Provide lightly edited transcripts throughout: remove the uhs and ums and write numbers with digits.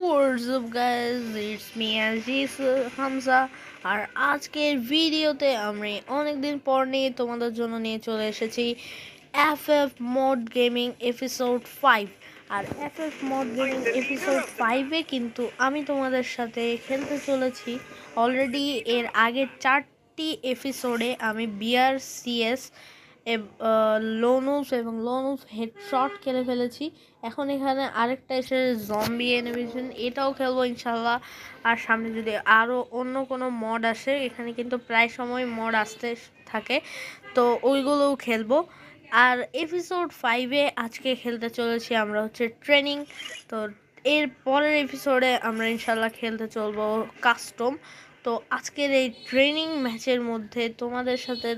What's up guys, it's me Aziz Hamza. আর আজকের ভিডিওতে আমরা অনেকদিন পর নিয়ে তোমাদের জন্য নিয়ে চলে এসেছি FF মোড গেমিং এপিসোড 5। আর FF মোড গেমিং এপিসোড 5-এ কিন্তু আমি তোমাদের সাথে খেলতে চলেছি। অলরেডি এর আগের 4টি এপিসোডে আমি BRCS লোনুস এবং লোনুস হেডশট খেলে ফেলেছি। এখন এখানে আরেকটা এসে জম্বি এনিমিশন, এটাও খেলবো ইনশাল্লাহ। আর সামনে যদি আরও অন্য কোনো মড আসে, এখানে কিন্তু প্রায় সময় মড আসতে থাকে, তো ওইগুলোও খেলবো। আর এপিসোড 5-এ আজকে খেলতে চলেছি আমরা হচ্ছে ট্রেনিং। তো এর পরের এপিসোডে আমরা ইনশাল্লাহ খেলতে চলবো কাস্টম। তো আজকের এই ট্রেনিং ম্যাচের মধ্যে তোমাদের সাথে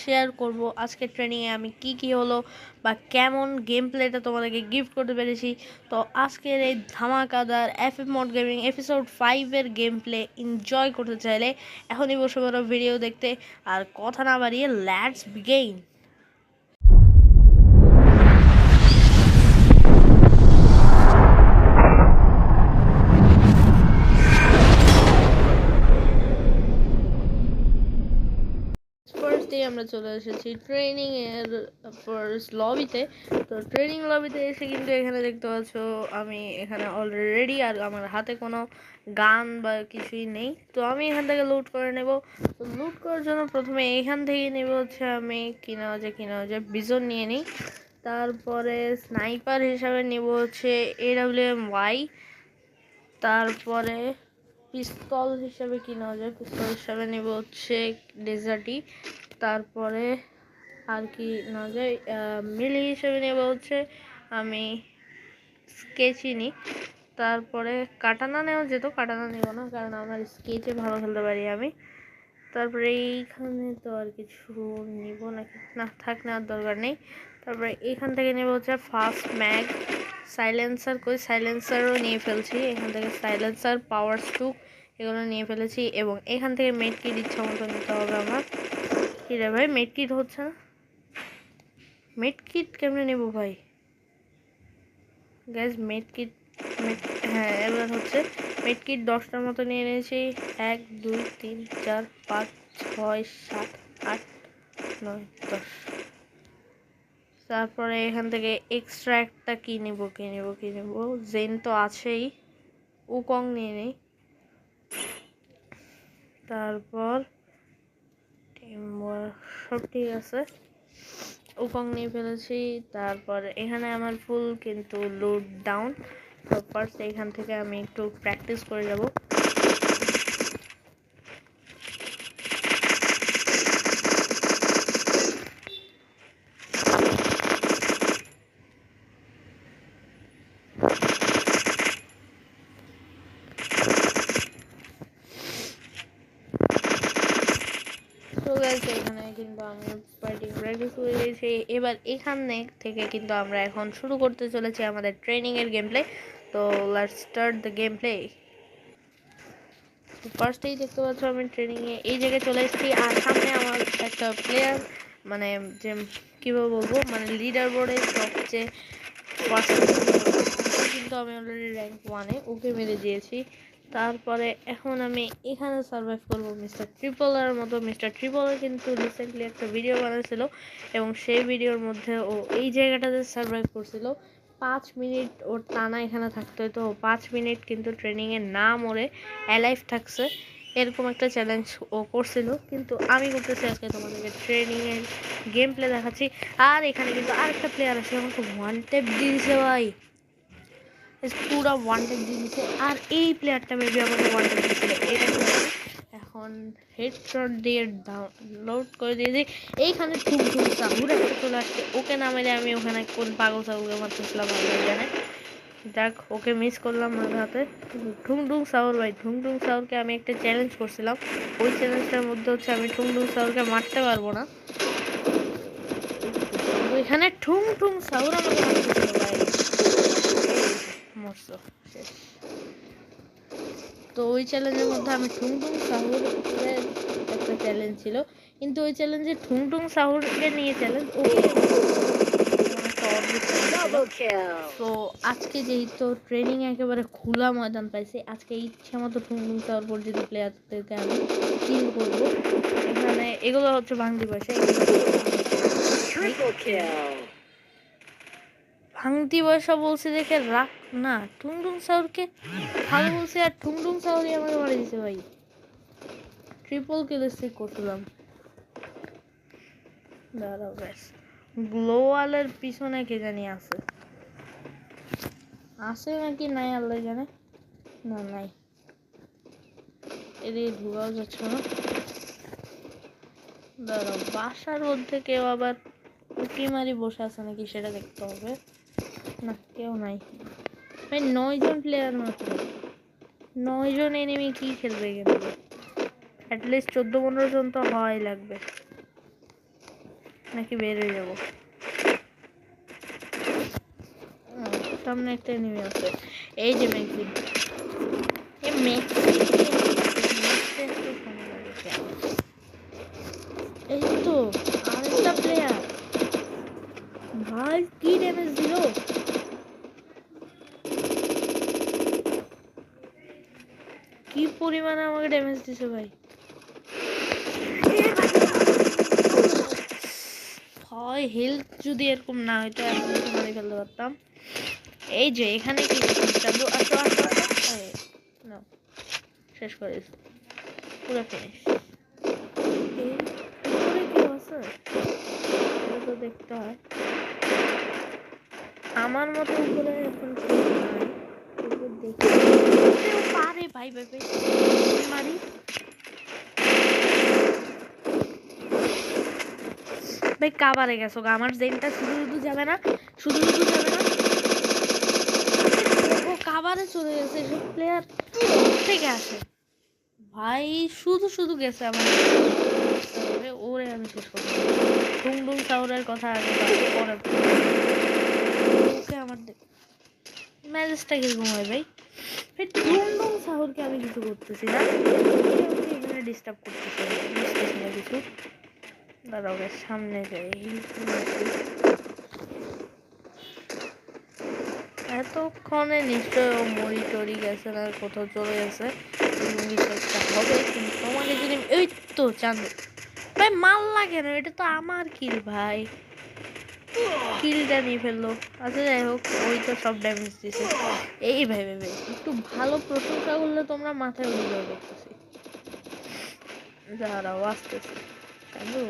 শেয়ার করব আজকে ট্রেনিংয়ে আমি কি হলো বা কেমন গেম প্লেটা তোমাদেরকে গিফট করতে পেরেছি। তো আজকের এই ধামাকাদার FF মোড গেমিং এপিসোড 5-এর গেম প্লে এনজয় করতে চাইলে এখনই বসে পড়ো ভিডিও দেখতে। আর কথা না বাড়িয়ে লেটস বিগিন। আমরা চলে এসেছি ট্রেনিং এর ফার্স্ট লবিতে। তো ট্রেনিং লবিতে এসে কিন্তু এখানে দেখতে পাচ্ছ আমি এখানে অলরেডি রেডি, আর আমার হাতে কোনো গান বা কিছুই নেই। তো আমি এখান থেকে লুট করে নেব। তো লুট করার জন্য প্রথমে এখান থেকে নেব হচ্ছে আমি কিনা হচ্ছে বিজন নিয়ে নিই। তারপরে স্নাইপার হিসাবে নেব হচ্ছে AWM-Y। তারপরে পিস্তল হিসাবে পিস্তল হিসাবে নেব হচ্ছে ডেজার্টি। তারপরে আর কি না যায় মিলি হিসেবে নেব হচ্ছে আমি স্কেচই নিই। তারপরে কাটানা নেওয়া যেত, কাটানা নেব না কারণ আমার স্কেচে ভালো খেলতে পারি আমি। তারপরে এইখানে তো আর কিছু নিব নাকি, না থাক, নেওয়ার দরকার নেই। তারপরে এইখান থেকে নেব হচ্ছে ফাস্ট ম্যাগ, সাইলেন্সার, সাইলেন্সারও নিয়ে ফেলছি এখান থেকে, সাইলেন্সার, পাওয়ার স্টুক এগুলো নিয়ে ফেলেছি। এবং এখান থেকে মেড কিট ইচ্ছা মতো নিতে হবে আমার। কি রে ভাই, মেড কিট হচ্ছে না, মেড কিট কেমনে নেব ভাই? গ্যাস মেড কিট, হ্যাঁ এবার হচ্ছে মেড কিট 10টার মতো নিয়ে নিয়েছি। 1 2 3 4 5 6 7 8 9 10। তারপরে এখান থেকে এক্সট্রা একটা কি নেব জেন তো আছেই, উকং নিয়ে নিই। তারপর সব ঠিক আছে, উকং নিয়ে ফেলেছি। তারপর এখানে আমার ফুল কিন্তু লোড ডাউন। তো ফার্স্ট এখান থেকে আমি একটু প্র্যাকটিস করে যাব। এখানে কিন্তু আমি প্র্যাকটিস করে দিয়েছি। এবার এখানে থেকে কিন্তু আমরা এখন শুরু করতে চলেছি আমাদের ট্রেনিংয়ের গেম প্লে। তো let's start the game play. ফার্স্টেই দেখতে পাচ্ছ আমি ট্রেনিংয়ে এই জায়গায় চলে এসেছি। আর সামনে আমার একটা প্লেয়ার, মানে যে কীভাবে বলবো, মানে লিডার বোর্ডে সবচেয়ে ফার্স্ট কিন্তু আমি অলরেডি র্যাঙ্ক 1-এ ওকে মেরে দিয়েছি। তারপরে এখন আমি এখানে সার্ভাইভ করবো মিস্টার ট্রিপলার মতো। মিস্টার ট্রিপলার কিন্তু রিসেন্টলি একটা ভিডিও বানিয়েছিল এবং সেই ভিডিওর মধ্যে ও এই জায়গাটাতে সার্ভাইভ করছিল। 5 মিনিট ওর টানা এখানে থাকতে হতো। 5 মিনিট কিন্তু ট্রেনিংয়ে না মরে অ্যালাইভ থাকছে, এরকম একটা চ্যালেঞ্জ ও করছিল। কিন্তু আমি করতেছি আজকে তোমাদেরকে ট্রেনিংয়ের গেম প্লে দেখাচ্ছি। আর এখানে কিন্তু আরেকটা প্লেয়ার আছে, আমাকে ওয়ান ট্যাপ দিয়েছে ভাই, পুরো ওয়ান ট্যাপ দিয়ে দিচ্ছে। আর এই প্লেয়ারটা মেবি আমাকে ওয়ান ট্যাপ দিয়েছিল, এটা এখন হেডশট দিয়ে ডাউনলোড করে দিয়েছি। এইখানে ঠুক সাহুর একটা চলে আসছে, ওকে না মেরে আমি ওখানে কোন পাগল সাহুকে মারতেছিলাম আল্লাহ জানে। দেখ ওকে মিস করলাম আমার হাতে। ঠুংঠুং সাউর ভাই, ঠুংঠুং সাউরকে আমি একটা চ্যালেঞ্জ করছিলাম, ওই চ্যালেঞ্জটার মধ্যে হচ্ছে আমি ঠুংঠুং সাউরকে মারতে পারবো না। এখানে ঠুংঠুং সাউর আমাকে মারতেছিল ভাই, মরছো শেষ। তো ওই চ্যালেঞ্জের মধ্যে আমি ঠুংঠুং সাহুরের একটা চ্যালেঞ্জ ছিল, কিন্তু ওই চ্যালেঞ্জে ঠুংঠুং সাহুরকে নিয়ে চ্যালেঞ্জ, ওকে তো আজকে যেহেতু ট্রেনিং একেবারে খোলা ময়দান পাইছি, আজকে ইচ্ছা মতো টুংটুং সাউর পরিচিত প্লেয়ারদেরকে আমি কিল করবো। এখানে এগুলো হচ্ছে ভাঙতি পয়সা, ভাঙতি পয়সা বলছে দেখে রাখ না, টুংটুং সাউরকে ভালো বলছে আর টুংটুং সাউরই আমাকে মারি দিছে ভাই। ট্রিপল কিল স্ট্রিক করছিলাম। দাঁড়াও ব্যাস, গ্লোওয়ালের পিছনে কে জানি আছে নাকি নাই আল্লাহ জানে। না নাই, এদিকে ঢুকাও যাচ্ছে না। দাঁড়াও, বাসার মধ্যে কেউ আবার উঁকি মারি বসে আছে নাকি সেটা দেখতে হবে। না কেউ নাই ভাই, 9 জন প্লেয়ার মাত্র, 9 জন এনিমি কি খেলবে কিন্তু, অ্যাটলিস্ট 14-15 জন তো হওয়াই লাগবে, নাকি বের হয়ে যাবো। সামনে একটা এনিমি আছে, এই যে ম্যাক্সিম। এই তো আরেকটা প্লেয়ার ভাই, কি ড্যামেজ দিল, কি পরিমাণে আমাকে ড্যামেজ দিছে ভাই। হয় হেলথ যদি এরকম না হয়তো এখন মারি ফেলতে পারতাম। এই যে এখানে কি চান্দু, আসো আসো না, শেষ করে পুরো ফিনিশ। কেউ আছে তো দেখতে হয়, আমার মতো উপরে এখন পারে ভাই ভাই ভাই মারি। ভাই কাবারে গেছো, আমার জেনটা শুধু শুধু যাবে না, শুধু শুধু যাবে না, ও কাবারে চলে গেছে। সব প্লেয়ার থেকে আসে ভাই, শুধু শুধু গেছে আমার, ওরে আমি শেষ করবো। টুংটুং সাউরের কথা আগে পরে, ওকে আমার ম্যারেজটা কিরকম হয় ভাই। টুংটুং সাউরকে আমি কিছু করতেছি না, এখানে ডিস্টার্ব করতেছি না কিছু। দাঁড়াও সামনে যাই, এতক্ষণে নিশ্চয় ও মরি টরি গেছে না, কোথাও চলে গেছে হবে। কিন্তু তোমাকে যদি এই তো চাঁদ ভাই মাল লাগে না, এটা তো আমার কিল ভাই, কিলটা নিয়ে ফেললো। আচ্ছা যাই হোক, ওই তো সব ড্যামেজ দিছে। এই ভাই ভাই ভাই একটু ভালো প্রশংসা করলে তোমরা মাথায় উঠে করতেছি। দাঁড়াও আসতেছে চাঁদু,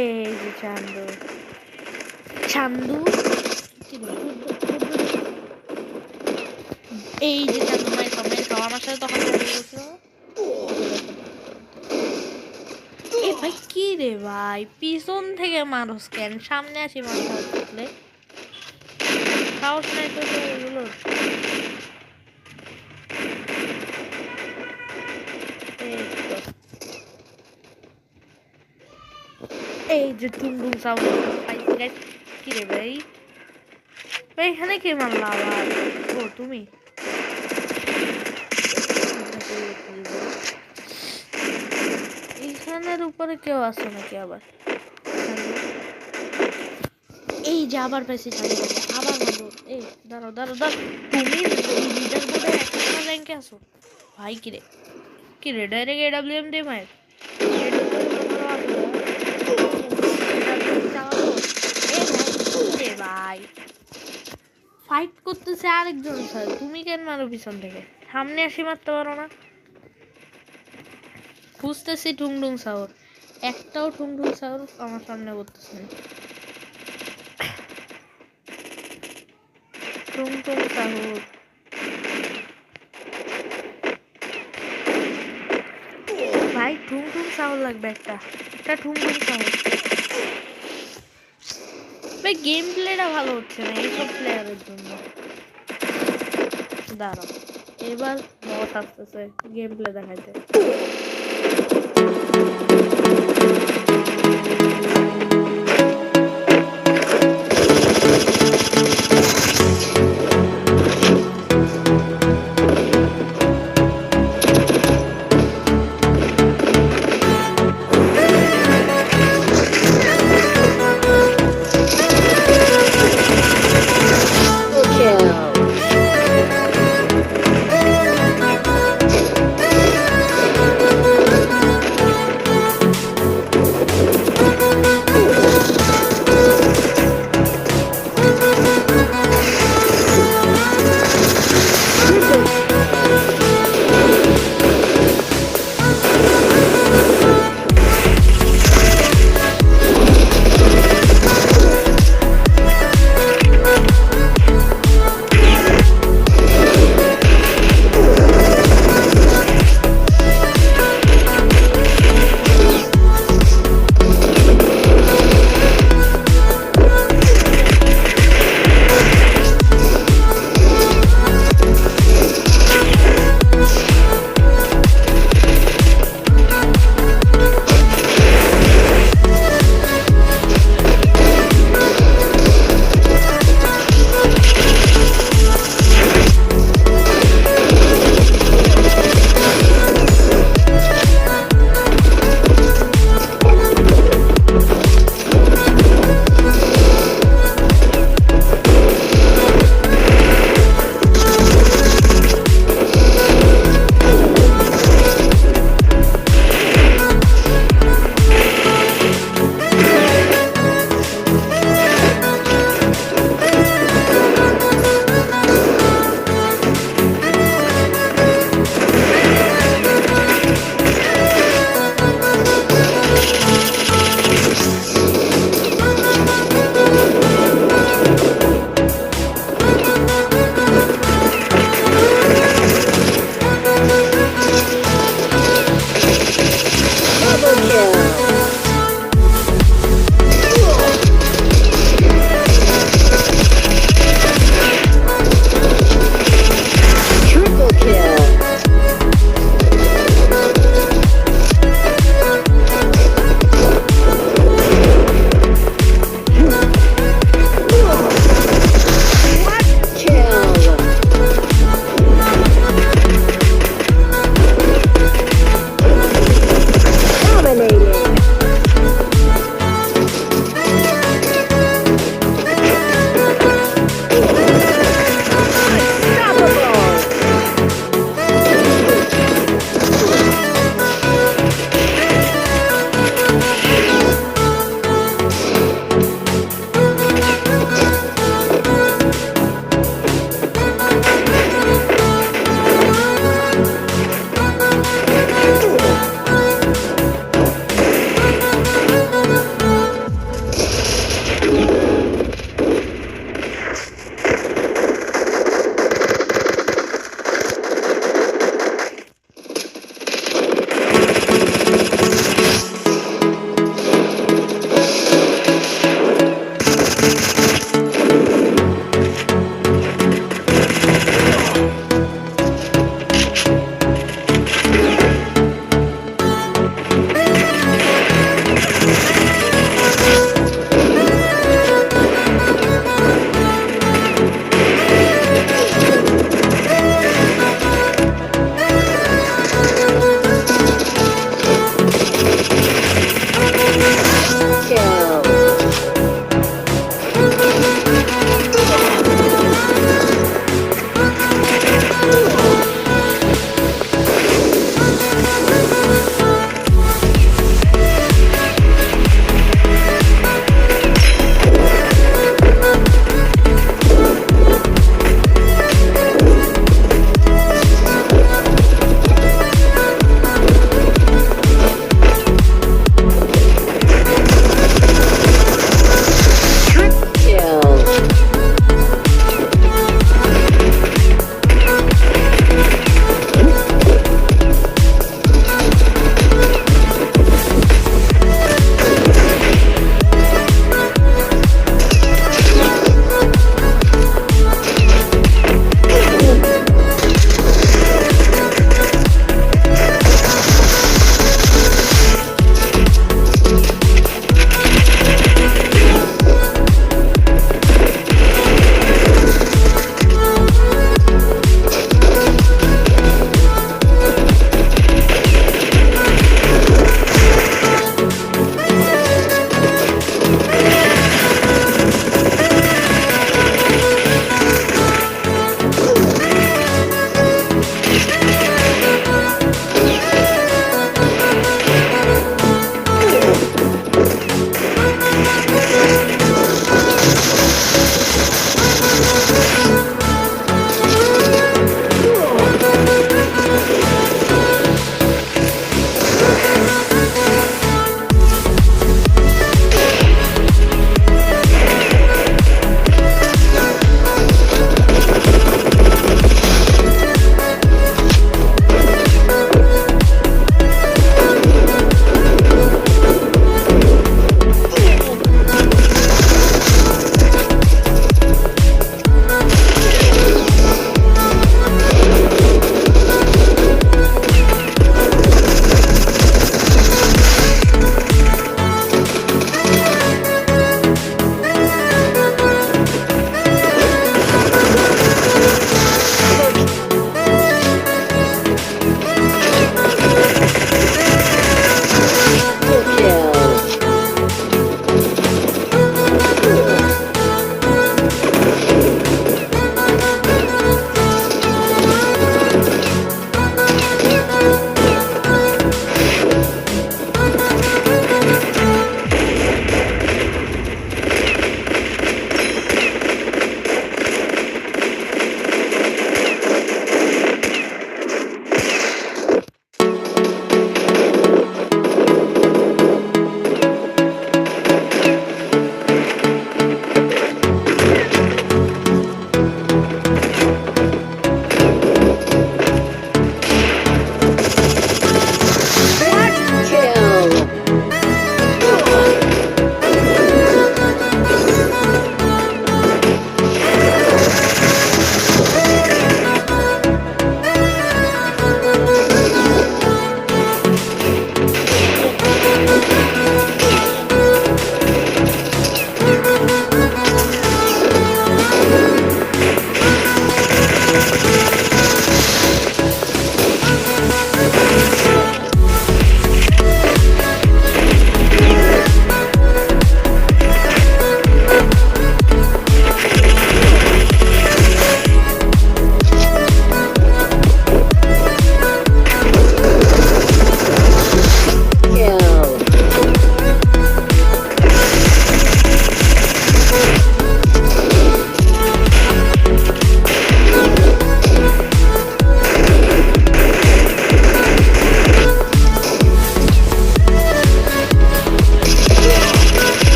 এই যে চান্দু চান্দু, এই যে চান্দু মায়ের খাও আমার সাথে তখন এই ভাই কি রে ভাই, পিছন থেকে মানুষ কেন, সামনে আসি মানুষ থাকলে সাহস নাই তো এগুলো। এই যে টুংটুং সাউন্ড পাইছি গাইস। কি রে ভাই, এখানে কে মারলা আবার? ও তুমি, এইখানের উপরে কেউ আছে নাকি আবার? এই যে আবার পাইছি, আবার মারবো। এই দাঁড়াও দাঁড়াও দাঁড়াও, তুমি লিডার বোর্ডে 1 নম্বর র্যাঙ্কে আছো ভাই। কি রে ডাইরেক্ট এডব্লিউএম দিয়ে মার, ভাই ফাইট করতেছে আরেকজন স্যার, তুমি কেন মারো পিছন থেকে? সামনে আসি মারতে পারো না? খুঁজতেছি টুংটুং সাউর, একটাও টুংটুং সাউর আমার সামনে করতেছে না। টুংটুং সাউর ভাই, টুংটুং সাউর লাগবে, একটা টুংটুং সাউর ভাই। গেম প্লেটা ভালো হচ্ছে না এইসব প্লেয়ারের জন্য। দাঁড়াও এবার বস আসতেছে গেম প্লে দেখাইতে।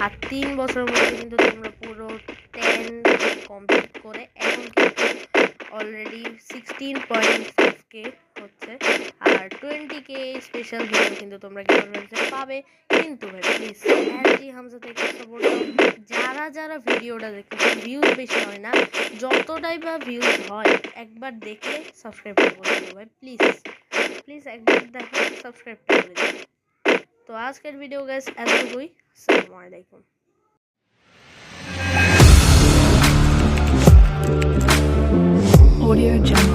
আর 3 বছরের মধ্যে কিন্তু তোমরা পুরো 10 কমপ্লিট করে এখন কিন্তু অলরেডি 16.5k হচ্ছে, আর 20k স্পেশাল ভিডিও কিন্তু তোমরা গেমারগঞ্জে পাবে। কিন্তু ভাই প্লিজ এলজি হামজা থেকে সাপোর্ট যারা যারা ভিডিওটা দেখতেছে, ভিউজ বেশি হয় না, যতটাই বা ভিউজ হয় একবার দেখে সাবস্ক্রাইব করে দিও ভাই, প্লিজ প্লিজ একবার দেখো, সাবস্ক্রাইব করে দিও। তো আজকের ভিডিও গাইস এতটুকুই। আসসালামু আলাইকুম। Audio Jungle.